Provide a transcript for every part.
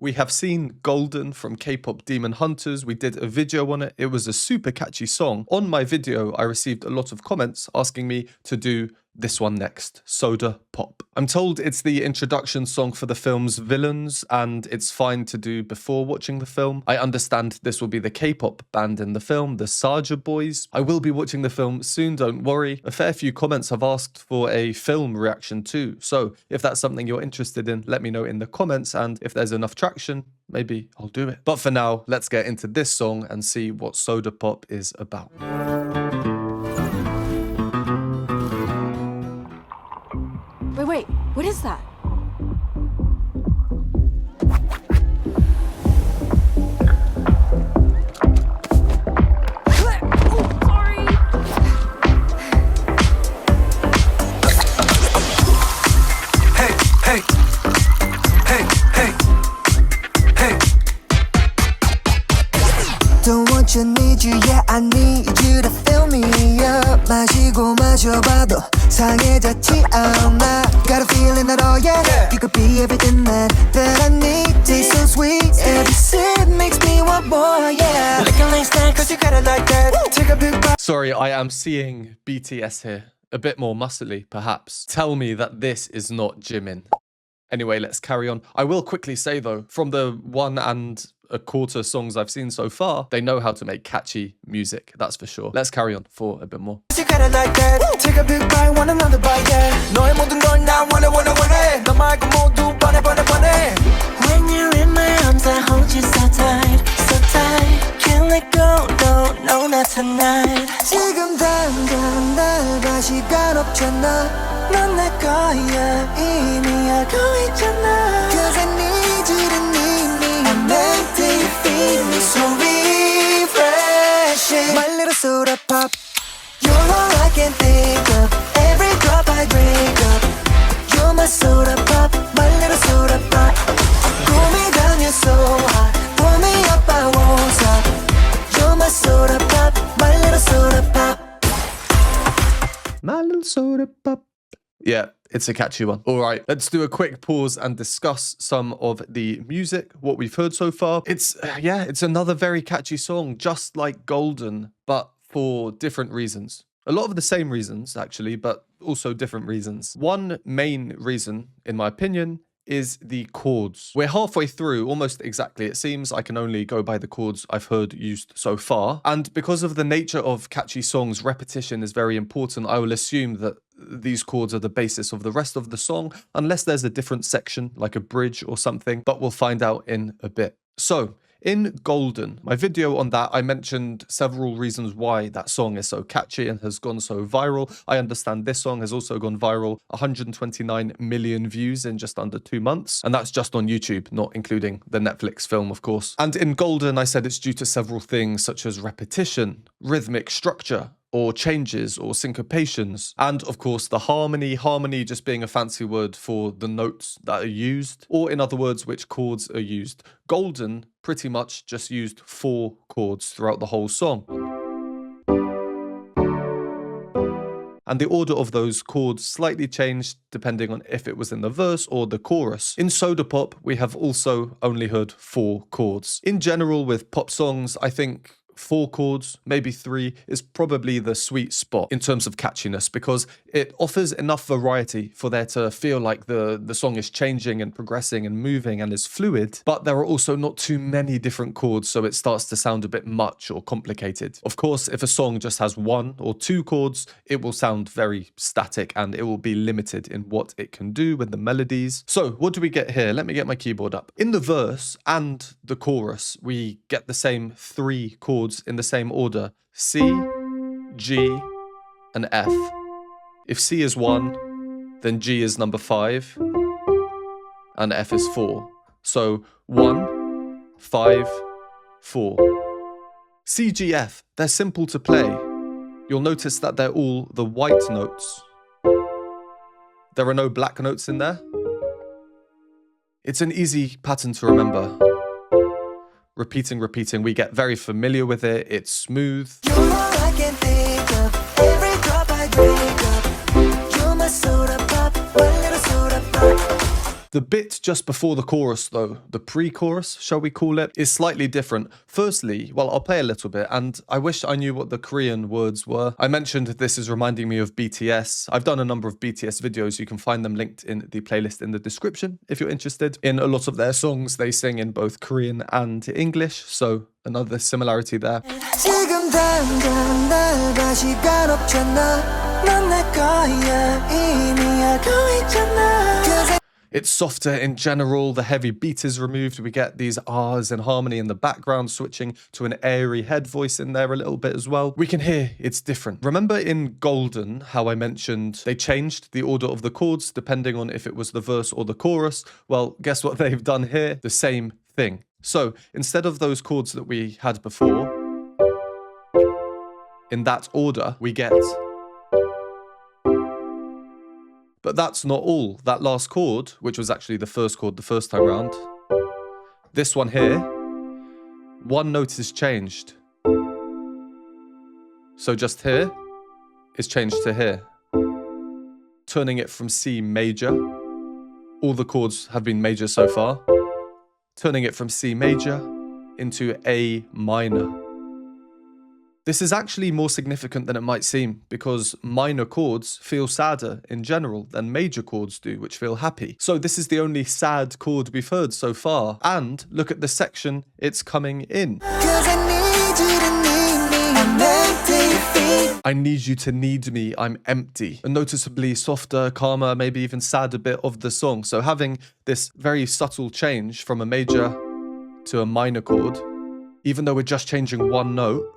We have seen Golden from K-pop Demon Hunters. We did a video on it. It was a super catchy song. On my video, I received a lot of comments asking me to do this one next, Soda Pop. I'm told it's the introduction song for the film's villains, and it's fine to do before watching the film. I understand this will be the K-pop band in the film, the Saja Boys. I will be watching the film soon, don't worry. A fair few comments have asked for a film reaction too, so if that's something you're interested in, let me know in the comments, and if there's enough traction, maybe I'll do it. But for now, let's get into this song and see what Soda Pop is about. Wait, what is that? Sorry. Hey, hey, hey, hey, hey. Don't want you, need you, yeah, I need you to fill me up. 마시고 마셔봐도 상해졌지 않아. Got a feeling that oh yeah, you could be everything that I need. Taste so sweet, every sip makes me want more, yeah. Like a late snack, cause you got it like that. Take a big bite. Sorry, I am seeing BTS here. A bit more muscly, perhaps. Tell me that this is not Jimin. Anyway, let's carry on. I will quickly say though, from the 1.25 songs I've seen so far, they know how to make catchy music, that's for sure. Let's carry on for a bit more. You got it like that. Take a big bite, want another bite, yeah. 너의 모든 걸 나 원해. 너 말고 모두 번해. When you're in my arms, I hold you so tight, so tight. Can't let go, no, not tonight. 지금 당장 날 봐, 시간 없잖아. 넌 내 거야, 이미 알고 있잖아. Cause I need you to need me. I make you feel me so refreshing. My little soda pop. You're all I can think of. Every drop I drink up. You're my soda pop, my little soda pop. Cool me down, you're so hot. Pull me up, I won't stop. You're my soda pop, my little soda pop. My little soda pop. Yeah, it's a catchy one. All right, let's do a quick pause and discuss some of the music, what we've heard so far. It's another very catchy song, just like Golden, but for different reasons. A lot of the same reasons, actually, but also different reasons. One main reason, in my opinion, is the chords. We're halfway through, almost exactly. It seems I can only go by the chords I've heard used so far. And because of the nature of catchy songs, repetition is very important. I will assume that these chords are the basis of the rest of the song, unless there's a different section, like a bridge or something, but we'll find out in a bit. So, in Golden, my video on that, I mentioned several reasons why that song is so catchy and has gone so viral. I understand this song has also gone viral, 129 million views in just under 2 months. And that's just on YouTube, not including the Netflix film, of course. And in Golden, I said it's due to several things such as repetition, rhythmic structure, or changes or syncopations, and of course the harmony just being a fancy word for the notes that are used, or in other words, which chords are used. Golden pretty much just used 4 chords throughout the whole song. And the order of those chords slightly changed depending on if it was in the verse or the chorus. In Soda Pop, we have also only heard 4 chords. In general, with pop songs, I think 4 chords, maybe 3, is probably the sweet spot in terms of catchiness, because it offers enough variety for there to feel like the song is changing and progressing and moving and is fluid, but there are also not too many different chords, so it starts to sound a bit much or complicated. Of course, if a song just has 1 or 2 chords, it will sound very static and it will be limited in what it can do with the melodies. So what do we get here? Let me get my keyboard up. In the verse and the chorus, we get the same 3 chords in the same order: C, G, and F. If C is 1, then G is number 5, and F is 4. So 1, 5, 4. C, G, F, they're simple to play. You'll notice that they're all the white notes. There are no black notes in there. It's an easy pattern to remember. Repeating, we get very familiar with it. It's smooth. You're all I can think of. Every drop I drink up. You're my soda pop, my little soda pop. The bit just before the chorus though, the pre-chorus, shall we call it, is slightly different. Firstly, well, I'll play a little bit, and I wish I knew what the Korean words were. I mentioned this is reminding me of BTS. I've done a number of BTS videos. You can find them linked in the playlist in the description if you're interested. In a lot of their songs, they sing in both Korean and English, so another similarity there. 지금 당장 날 시간 없잖아 넌 내 거야 이미 알고 있잖아 It's softer in general, the heavy beat is removed, we get these R's in harmony in the background, switching to an airy head voice in there a little bit as well. We can hear it's different. Remember in Golden, how I mentioned they changed the order of the chords depending on if it was the verse or the chorus? Well, guess what they've done here? The same thing. So instead of those chords that we had before, in that order, we get... But that's not all. That last chord, which was actually the first chord the first time round, this one here, one note is changed. So just here is changed to here, turning it from C major. All the chords have been major so far. Turning it from C major into A minor. This is actually more significant than it might seem because minor chords feel sadder in general than major chords do, which feel happy. So this is the only sad chord we've heard so far. And look at the section it's coming in. I need you to need me, I'm empty. A noticeably softer, calmer, maybe even sadder bit of the song. So having this very subtle change from a major to a minor chord, even though we're just changing one note,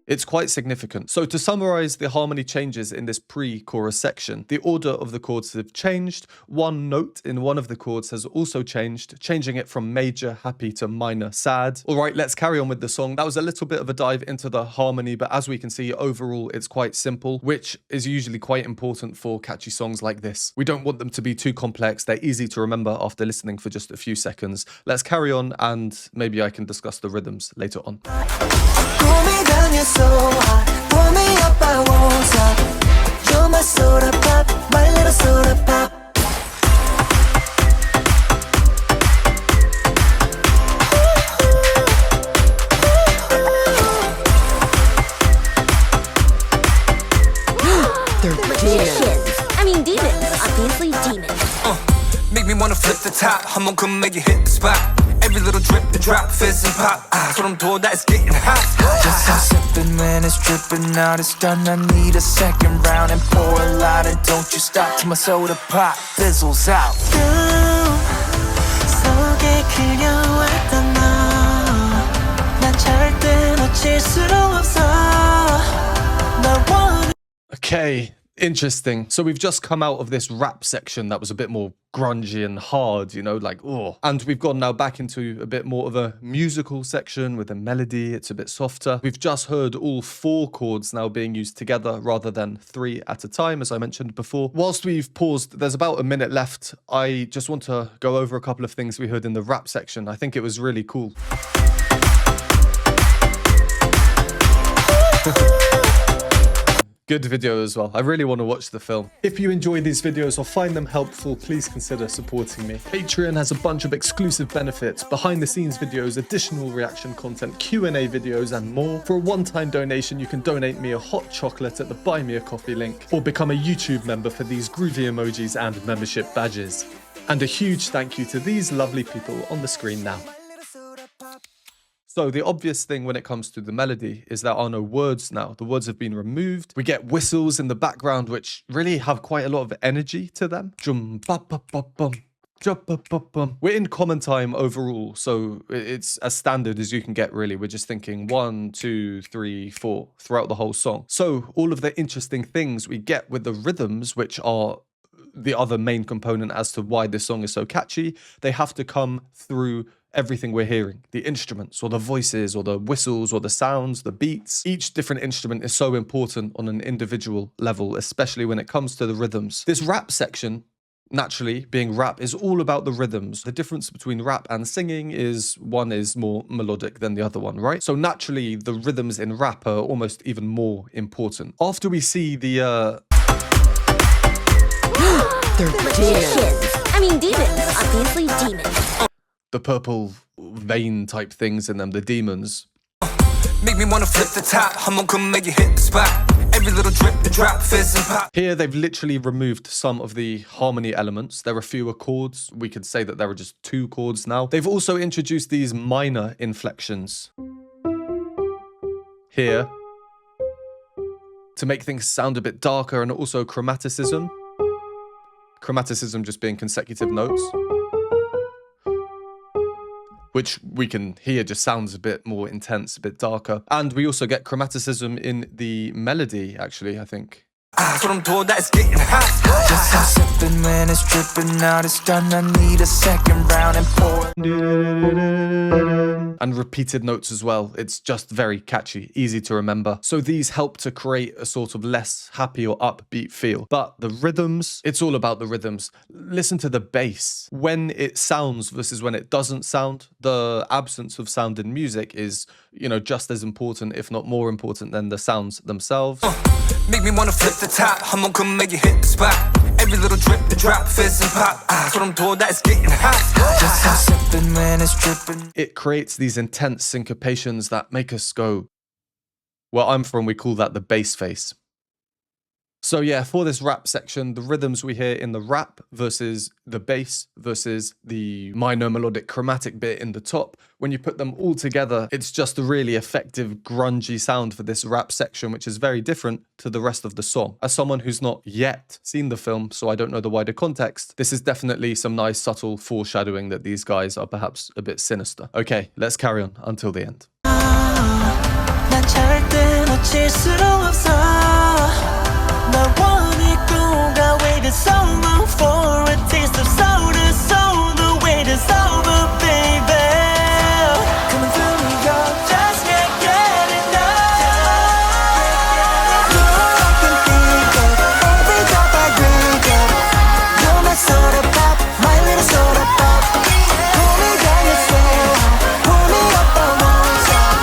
it's quite significant. So to summarize the harmony changes in this pre-chorus section, the order of the chords have changed. One note in one of the chords has also changed, changing it from major happy to minor sad. All right, let's carry on with the song. That was a little bit of a dive into the harmony, but as we can see, overall, it's quite simple, which is usually quite important for catchy songs like this. We don't want them to be too complex. They're easy to remember after listening for just a few seconds. Let's carry on, and maybe I can discuss the rhythms later on. So hot, pour me up, I won't stop. You're my soda pop, my little soda pop. They're magicians. I mean demons, obviously demons. Make me wanna flip the top, 한번 come make you hit the spot. Every little drip and drop, fizz and pop. 소름 돋아, it's getting hot. Just stop sipping when it's dripping out. It's done, I need a second round and pour a lot. And don't you stop till my soda pop fizzles out. 속에 그려왔던 너, 난 절대 놓칠 수 없어. 널 원해. Okay, interesting. So we've just come out of this rap section that was a bit more grungy and hard, you know, like, oh. And we've gone now back into a bit more of a musical section with a melody. It's a bit softer. We've just heard all 4 chords now being used together rather than 3 at a time, as I mentioned before. Whilst we've paused, there's about a minute left. I just want to go over a couple of things we heard in the rap section. I think it was really cool. Good video as well. I really want to watch the film. If you enjoy these videos or find them helpful, please consider supporting me. Patreon has a bunch of exclusive benefits, behind the scenes videos, additional reaction content, Q&A videos, and more. For a one-time donation, you can donate me a hot chocolate at the Buy Me a Coffee link, or become a YouTube member for these groovy emojis and membership badges. And a huge thank you to these lovely people on the screen now. So the obvious thing when it comes to the melody is there are no words now. The words have been removed. We get whistles in the background, which really have quite a lot of energy to them. We're in common time overall, so it's as standard as you can get, really. We're just thinking 1, 2, 3, 4 throughout the whole song. So all of the interesting things we get with the rhythms, which are the other main component as to why this song is so catchy, they have to come through everything we're hearing. The instruments or the voices or the whistles or the sounds, the beats. Each different instrument is so important on an individual level, especially when it comes to the rhythms. This rap section, naturally, being rap, is all about the rhythms. The difference between rap and singing is one is more melodic than the other one, right? So naturally, the rhythms in rap are almost even more important. After we see the They're magicians. I mean, demons. Obviously, demons. The purple vein type things in them, the demons. Make me wanna flip the top. 한번큼 make it hit the spot. Every little drip and drop, fizz and pop. Here, they've literally removed some of the harmony elements. There are fewer chords. We could say that there are just 2 chords now. They've also introduced these minor inflections here to make things sound a bit darker, and also chromaticism. Chromaticism just being consecutive notes, which we can hear just sounds a bit more intense, a bit darker. And we also get chromaticism in the melody, actually, I think. So I'm told that it's getting hot. Just I'm sipping when it's dripping out. It's done. I need a second round and pour. And repeated notes as well. It's just very catchy, easy to remember. So these help to create a sort of less happy or upbeat feel. But the rhythms, it's all about the rhythms. Listen to the bass. When it sounds versus when it doesn't sound, the absence of sound in music is, you know, just as important, if not more important than the sounds themselves. Make me wanna flip the top. 한번큼 make it hit the spot. Every little drip and drop, fizz and pop. So I'm told that it's getting hot. Just I'm sipping when it's dripping. It creates these intense syncopations that make us go, where I'm from, we call that the bass face. So yeah, for this rap section, the rhythms we hear in the rap versus the bass versus the minor melodic chromatic bit in the top, when you put them all together, it's just a really effective grungy sound for this rap section, which is very different to the rest of the song. As someone who's not yet seen the film, so I don't know the wider context, this is definitely some nice subtle foreshadowing that these guys are perhaps a bit sinister. Okay, let's carry on until the end. 난 절대 놓칠 수 없어 널 원했고 가 waited so long for a taste of soda so the wait is over baby coming through me yo just can't get enough all I can think of every drop I drink of you're my soda pop my little soda pop pull me down your soul pull me up on one side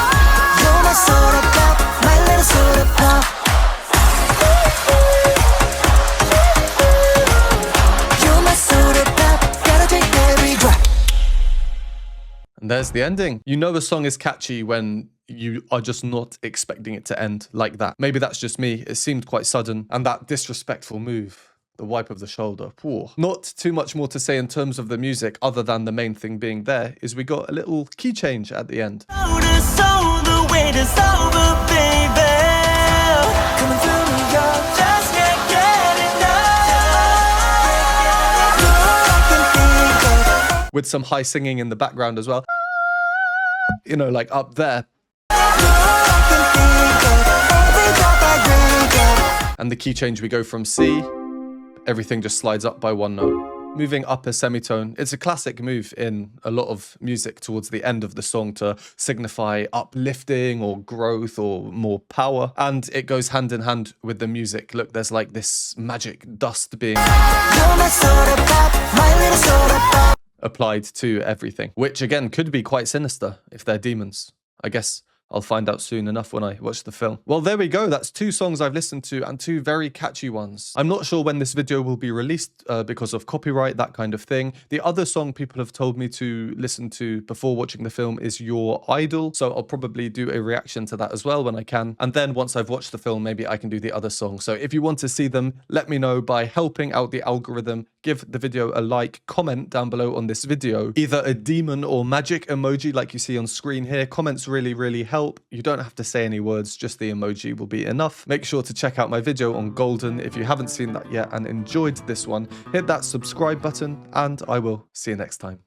you're my soda pop my little soda pop And there's the ending. You know a song is catchy when you are just not expecting it to end like that. Maybe that's just me. It seemed quite sudden. And that disrespectful move, the wipe of the shoulder. Whoa. Not too much more to say in terms of the music, other than the main thing being there, is we got a little key change at the end. With some high singing in the background as well. You know, like up there. And the key change, we go from C, everything just slides up by 1 note. Moving up a semitone. It's a classic move in a lot of music towards the end of the song to signify uplifting or growth or more power. And it goes hand in hand with the music. Look, there's like this magic dust being applied to everything, which again could be quite sinister if they're demons. I guess I'll find out soon enough when I watch the film. Well, there we go. That's 2 songs I've listened to and 2 very catchy ones. I'm not sure when this video will be released because of copyright, that kind of thing. The other song people have told me to listen to before watching the film is Your Idol. So I'll probably do a reaction to that as well when I can. And then once I've watched the film, maybe I can do the other song. So if you want to see them, let me know by helping out the algorithm. Give the video a like, comment down below on this video. Either a demon or magic emoji like you see on screen here. Comments really, really help. You don't have to say any words, just the emoji will be enough. Make sure to check out my video on Golden if you haven't seen that yet and enjoyed this one. Hit that subscribe button and I will see you next time.